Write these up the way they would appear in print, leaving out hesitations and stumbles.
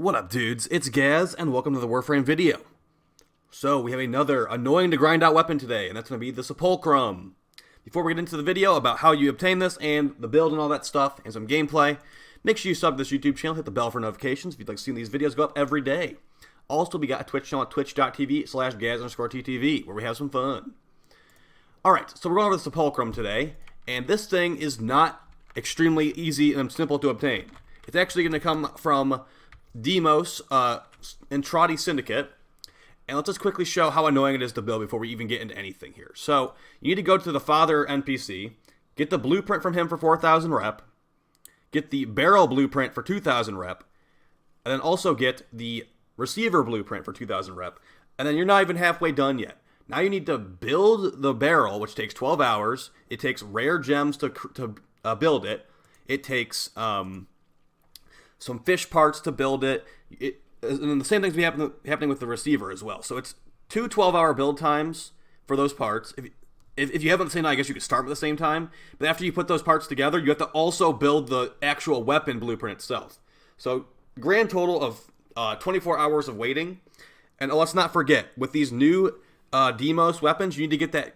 What up, dudes? It's Gaz, and welcome to the Warframe video. So, we have another annoying to grind out weapon today, and that's going to be the Sepulcrum. Before we get into the video about how you obtain this, and the build and all that stuff, and some gameplay, make sure you sub to this YouTube channel, hit the bell for notifications if you'd like to see these videos go up every day. Also, we got a Twitch channel at twitch.tv/Gaz_TTV, where we have some fun. Alright, so we're going over the Sepulcrum today, and this thing is not extremely easy and simple to obtain. It's actually going to come from Deimos, Entrati Syndicate, and let's just quickly show how annoying it is to build before we even get into anything here. So, you need to go to the Father NPC, get the blueprint from him for 4,000 rep, get the barrel blueprint for 2,000 rep, and then also get the receiver blueprint for 2,000 rep, and then you're not even halfway done yet. Now you need to build the barrel, which takes 12 hours. It takes rare gems to build it. It takes some fish parts to build it. And the same thing's happening with the receiver as well. So it's two 12-hour build times for those parts. If you haven't seen, I guess you could start at the same time. But after you put those parts together, you have to also build the actual weapon blueprint itself. So grand total of 24 hours of waiting. And let's not forget, with these new Deimos weapons, you need to get that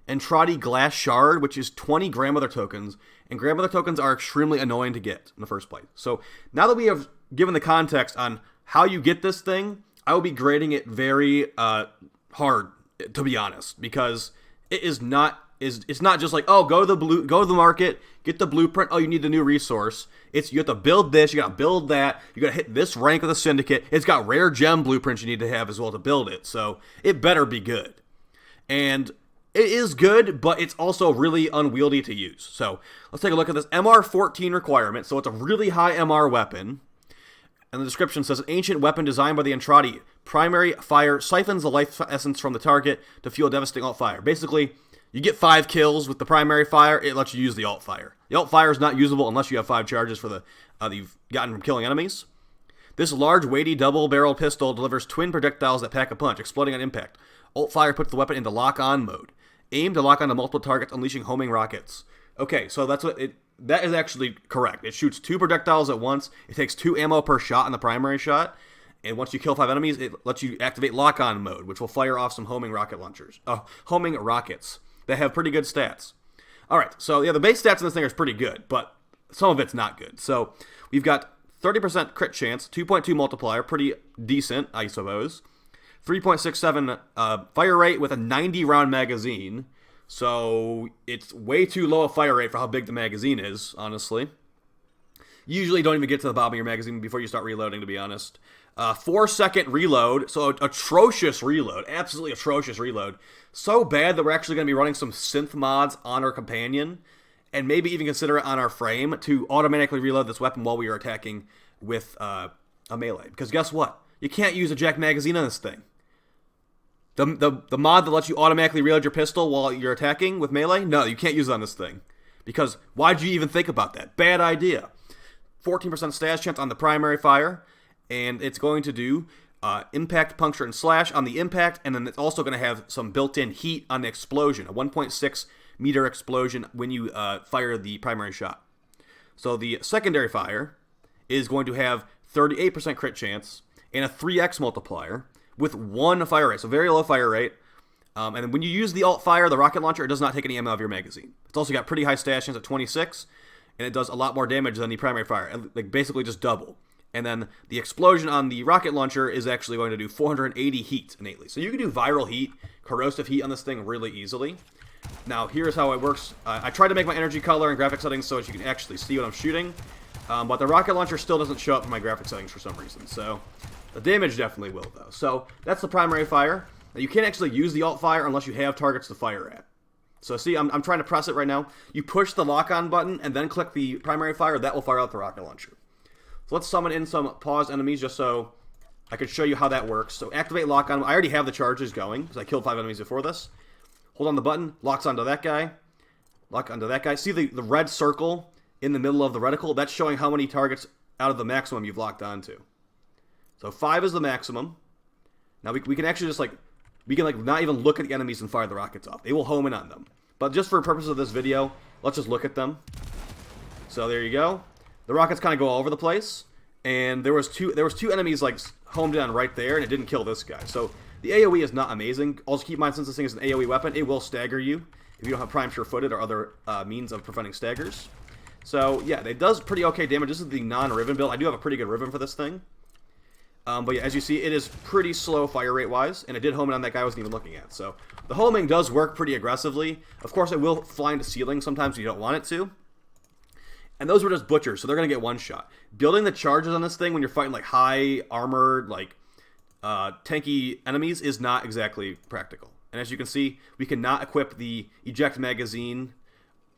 Entrati glass shard, which is 20 grandmother tokens, and grandmother tokens are extremely annoying to get in the first place. So now that we have given the context on how you get this thing, I will be grading it very hard, to be honest, because it's not just like, oh, go to the market, get the blueprint, oh, you need the new resource. You have to build this, you gotta build that, you gotta hit this rank of the syndicate. It's got rare gem blueprints you need to have as well to build it, so it better be good. And it is good, but it's also really unwieldy to use. So let's take a look at this MR14 requirement. So it's a really high MR weapon. And the description says, an ancient weapon designed by the Entrati. Primary fire siphons the life essence from the target to fuel devastating alt fire. Basically, you get 5 kills with the primary fire. It lets you use the alt fire. The alt fire is not usable unless you have 5 charges for that you've gotten from killing enemies. This large, weighty, double-barreled pistol delivers twin projectiles that pack a punch, exploding on impact. Alt fire puts the weapon into lock-on mode. Aim to lock onto multiple targets, unleashing homing rockets. Okay, so that is actually correct. It shoots 2 projectiles at once. It takes 2 ammo per shot on the primary shot. And once you kill 5 enemies, it lets you activate lock-on mode, which will fire off some homing rockets that have pretty good stats. Alright, so yeah, the base stats in this thing are pretty good, but some of it's not good. So we've got 30% crit chance, 2.2 multiplier, pretty decent, I suppose. 3.67 fire rate with a 90-round magazine. So it's way too low a fire rate for how big the magazine is, honestly. You usually don't even get to the bottom of your magazine before you start reloading, to be honest. 4-second reload, so atrocious reload, absolutely atrocious reload. So bad that we're actually going to be running some synth mods on our companion, and maybe even consider it on our frame to automatically reload this weapon while we are attacking with a melee. Because guess what? You can't use a jack magazine on this thing. The mod that lets you automatically reload your pistol while you're attacking with melee? No, you can't use it on this thing. Because why'd you even think about that? Bad idea. 14% stash chance on the primary fire. And it's going to do impact, puncture, and slash on the impact. And then it's also going to have some built-in heat on the explosion. A 1.6 meter explosion when you fire the primary shot. So the secondary fire is going to have 38% crit chance and a 3x multiplier with 1 fire rate, so very low fire rate. And then when you use the alt fire, the rocket launcher, it does not take any ammo out of your magazine. It's also got pretty high stash chance at 26, and it does a lot more damage than the primary fire, like basically just double. And then the explosion on the rocket launcher is actually going to do 480 heat innately. So you can do viral heat, corrosive heat on this thing really easily. Now, here's how it works. I tried to make my energy color and graphic settings so that you can actually see what I'm shooting, but the rocket launcher still doesn't show up in my graphic settings for some reason, so the damage definitely will, though. So that's the primary fire. Now, you can't actually use the alt fire unless you have targets to fire at. So see, I'm trying to press it right now. You push the lock-on button and then click the primary fire. That will fire out the rocket launcher. So let's summon in some paused enemies just so I can show you how that works. So activate lock-on. I already have the charges going because I killed 5 enemies before this. Hold on the button. Locks onto that guy. Lock onto that guy. See the red circle in the middle of the reticle? That's showing how many targets out of the maximum you've locked onto. So 5 is the maximum. Now we can actually just not even look at the enemies and fire the rockets off. They will home in on them. But just for the purpose of this video, let's just look at them. So there you go. The rockets kind of go all over the place. and there was two enemies like homed in right there, and it didn't kill this guy. So the AoE is not amazing. Also keep in mind, since this thing is an AoE weapon, it will stagger you if you don't have prime sure-footed or other means of preventing staggers. So yeah, it does pretty okay damage. This is the non-Riven build. I do have a pretty good Riven for this thing. But yeah, as you see, it is pretty slow fire rate-wise, and it did home in on that guy I wasn't even looking at. So the homing does work pretty aggressively. Of course, it will fly into ceiling sometimes when you don't want it to. And those were just butchers, so they're going to get one shot. Building the charges on this thing when you're fighting like high armored, like tanky enemies is not exactly practical. And as you can see, we cannot equip the eject magazine,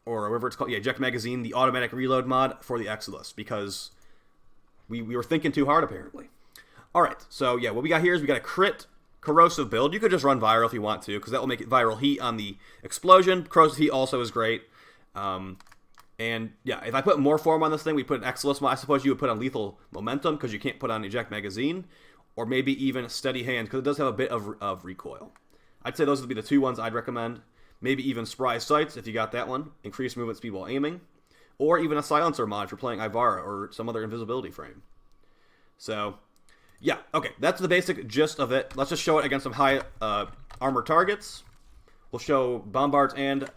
or whatever it's called, yeah, eject magazine, the automatic reload mod for the Exilus, because we were thinking too hard apparently. Alright, so yeah, what we got here is we got a crit corrosive build. You could just run viral if you want to, because that will make it viral heat on the explosion. Corrosive heat also is great. And yeah, if I put more form on this thing, we put an Exilus mod. I suppose you would put on lethal momentum, because you can't put on eject magazine, or maybe even steady hand, because it does have a bit of recoil. I'd say those would be the two ones I'd recommend. Maybe even spry sights if you got that one, increased movement speed while aiming, or even a silencer mod for playing Ivara or some other invisibility frame. So yeah, okay, that's the basic gist of it. Let's just show it against some high armor targets. We'll show bombards and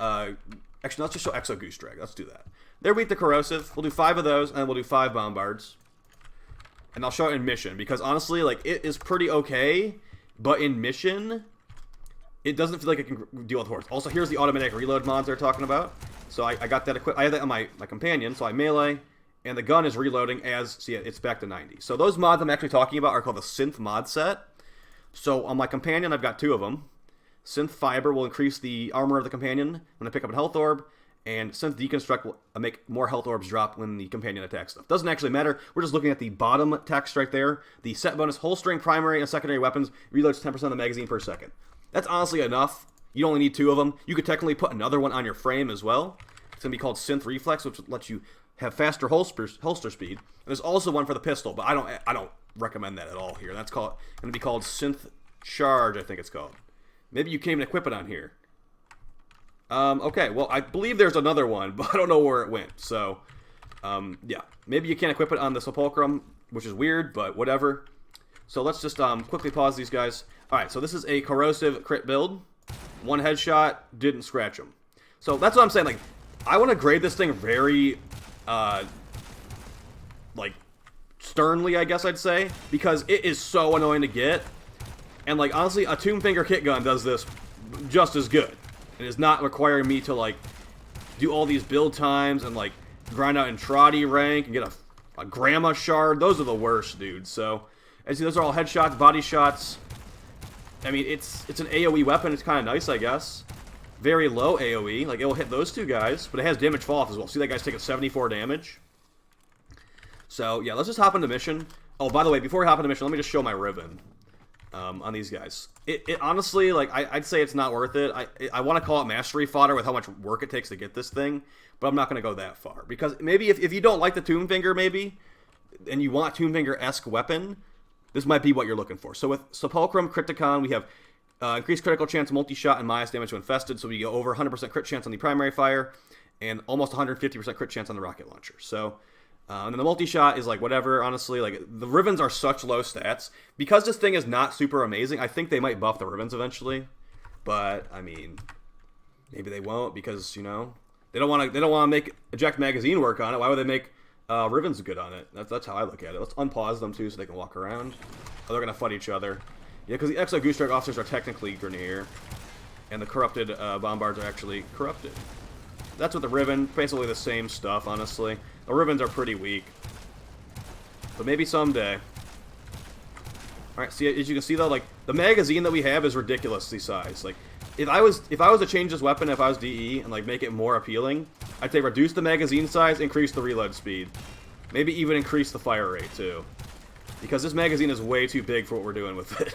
actually, let's just show Exo Goose Drag. Let's do that. There we beat the corrosive. We'll do 5 of those, and then we'll do 5 bombards. And I'll show it in mission, because honestly, like, it is pretty okay, but in mission, it doesn't feel like it can deal with hordes. Also, here's the automatic reload mods they're talking about. So I got that equipped. I have that on my companion, so I melee, and the gun is reloading as, see, it's back to 90. So those mods I'm actually talking about are called the Synth mod set. So on my companion, I've got 2 of them. Synth Fiber will increase the armor of the companion when I pick up a health orb, and Synth Deconstruct will make more health orbs drop when the companion attacks stuff. Doesn't actually matter. We're just looking at the bottom text right there. The set bonus holstering primary and secondary weapons reloads 10% of the magazine per second. That's honestly enough. You only need 2 of them. You could technically put another one on your frame as well. It's going to be called Synth Reflex, which lets you have faster holster speed. And there's also one for the pistol, but I don't recommend that at all here. That's going to be called Synth Charge, I think it's called. Maybe you can't even equip it on here. Okay, well, I believe there's another one, but I don't know where it went. So, yeah. Maybe you can't equip it on the Sepulcrum, which is weird, but whatever. So let's just quickly pause these guys. Alright, so this is a corrosive crit build. 1 headshot, didn't scratch him. So that's what I'm saying. Like, I want to grade this thing very, like, sternly, I guess I'd say, because it is so annoying to get. And, like, honestly, a tombfinger kit gun does this just as good. It is not requiring me to, like, do all these build times and, like, grind out in Trotty rank and get a Grandma shard. Those are the worst, dude. So, as you see, those are all headshots, body shots. I mean, it's an AoE weapon. It's kind of nice, I guess. Very low AoE. Like, it will hit those 2 guys, but it has damage fall off as well. See that guy's taking 74 damage? So, yeah, let's just hop into mission. Oh, by the way, before we hop into mission, let me just show my Riven. On these guys. It honestly, like, I'd say it's not worth it. I want to call it mastery fodder with how much work it takes to get this thing, but I'm not going to go that far. Because maybe if you don't like the tombfinger, maybe, and you want tombfinger-esque weapon, this might be what you're looking for. So with Sepulcrum, Criticon, we have increased critical chance multi-shot and minus damage to infested, so we go over 100% crit chance on the primary fire, and almost 150% crit chance on the rocket launcher. So and then the multi-shot is like whatever, honestly. Like, the Rivens are such low stats. Because this thing is not super amazing, I think they might buff the Rivens eventually. But, I mean, maybe they won't because, you know, they don't want to make eject magazine work on it. Why would they make Rivens good on it? That's how I look at it. Let's unpause them, too, so they can walk around. Oh, they're going to fight each other. Yeah, because the Exo Goose Drag officers are technically Grenier. And the corrupted Bombards are actually corrupted. That's with the Riven. Basically the same stuff, honestly. The Rivens are pretty weak. But maybe someday. Alright, see, as you can see though, like, the magazine that we have is ridiculously sized. Like, if I was to change this weapon if I was DE and, like, make it more appealing, I'd say reduce the magazine size, increase the reload speed. Maybe even increase the fire rate, too. Because this magazine is way too big for what we're doing with it.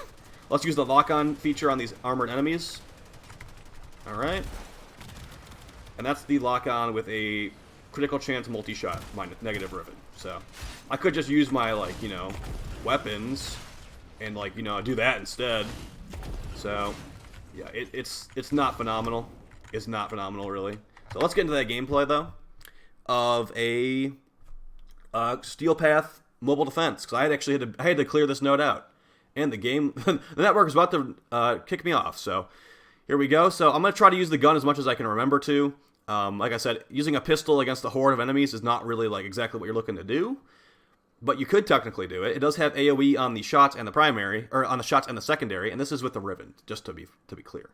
Let's use the lock-on feature on these armored enemies. Alright. And that's the lock-on with a critical chance multi-shot negative Riven. So, I could just use my, like, you know, weapons and, like, you know, do that instead. So, yeah, it's not phenomenal. It's not phenomenal, really. So let's get into that gameplay, though, of a Steel Path mobile defense, because I had to clear this node out. And the game, the network is about to kick me off, so here we go. So I'm going to try to use the gun as much as I can remember to. Like I said, using a pistol against a horde of enemies is not really like exactly what you're looking to do, but you could technically do it. It does have AoE on the shots and the primary, or on the shots and the secondary, and this is with the Riven, just to be clear.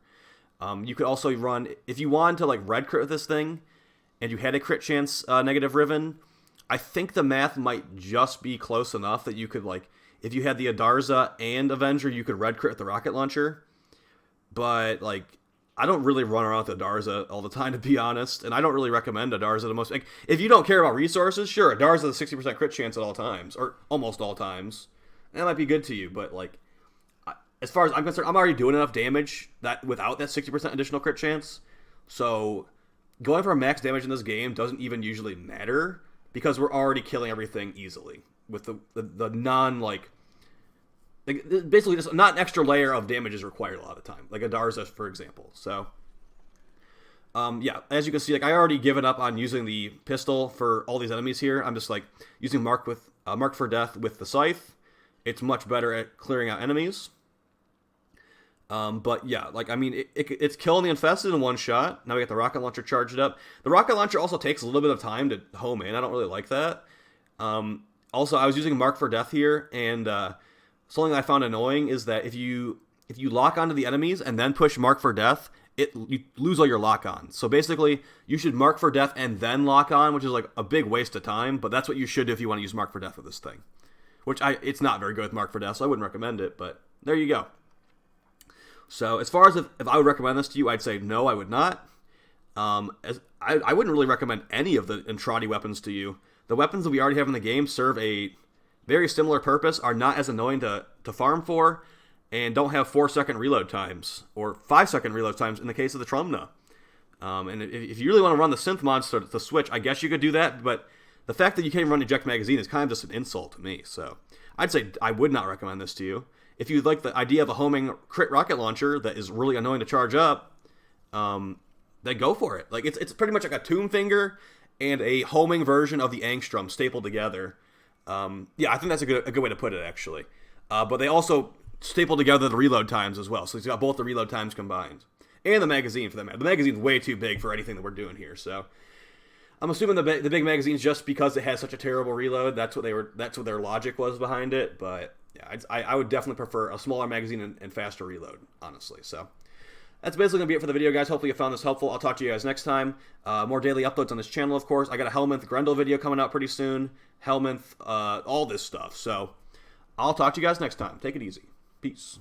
You could also run, if you wanted to like red crit with this thing, and you had a crit chance negative Riven, I think the math might just be close enough that you could like, if you had the Adarza and Avenger, you could red crit with the rocket launcher. But like, I don't really run around with Adarza all the time, to be honest, and I don't really recommend Adarza the most. Like, if you don't care about resources, sure, Adarza is a 60% crit chance at all times, or almost all times. And that might be good to you, but like, as far as I'm concerned, I'm already doing enough damage that without that 60% additional crit chance. So going for max damage in this game doesn't even usually matter, because we're already killing everything easily with the non like basically just not an extra layer of damage is required a lot of the time, like Adarza, for example. So yeah, as you can see, like I already given up on using the pistol for all these enemies here. I'm just like using Mark for Death with the Scythe. It's much better at clearing out enemies. But yeah, like, I mean, it's killing the infested in one shot. Now we got the rocket launcher charged up. The rocket launcher also takes a little bit of time to home in. I don't really like that. Also, I was using Mark for Death here, and something I found annoying is that if you lock onto the enemies and then push Mark for Death, you lose all your lock on. So basically, you should Mark for Death and then lock on, which is like a big waste of time, but that's what you should do if you want to use Mark for Death with this thing. Which it's not very good with Mark for Death, so I wouldn't recommend it, but there you go. So as far as if I would recommend this to you, I'd say no, I would not. I wouldn't really recommend any of the Entrati weapons to you. The weapons that we already have in the game serve a very similar purpose, are not as annoying to farm for, and don't have 4-second reload times, or 5-second reload times in the case of the Trumna. And if you really want to run the synth mods to switch, I guess you could do that, but the fact that you can't even run eject magazine is kind of just an insult to me. So I'd say I would not recommend this to you. If you like the idea of a homing crit rocket launcher that is really annoying to charge up, then go for it. Like it's pretty much like a tombfinger and a homing version of the Angstrom stapled together. Yeah, I think that's a good way to put it, actually. But they also staple together the reload times as well, so it's got both the reload times combined, and the magazine for that matter. The magazine's way too big for anything that we're doing here, so I'm assuming the big magazine's just because it has such a terrible reload. That's what their logic was behind it. But yeah, I would definitely prefer a smaller magazine and faster reload, honestly. So that's basically going to be it for the video, guys. Hopefully you found this helpful. I'll talk to you guys next time. More daily uploads on this channel, of course. I got a Helminth Grendel video coming out pretty soon. Helminth, all this stuff. So I'll talk to you guys next time. Take it easy. Peace.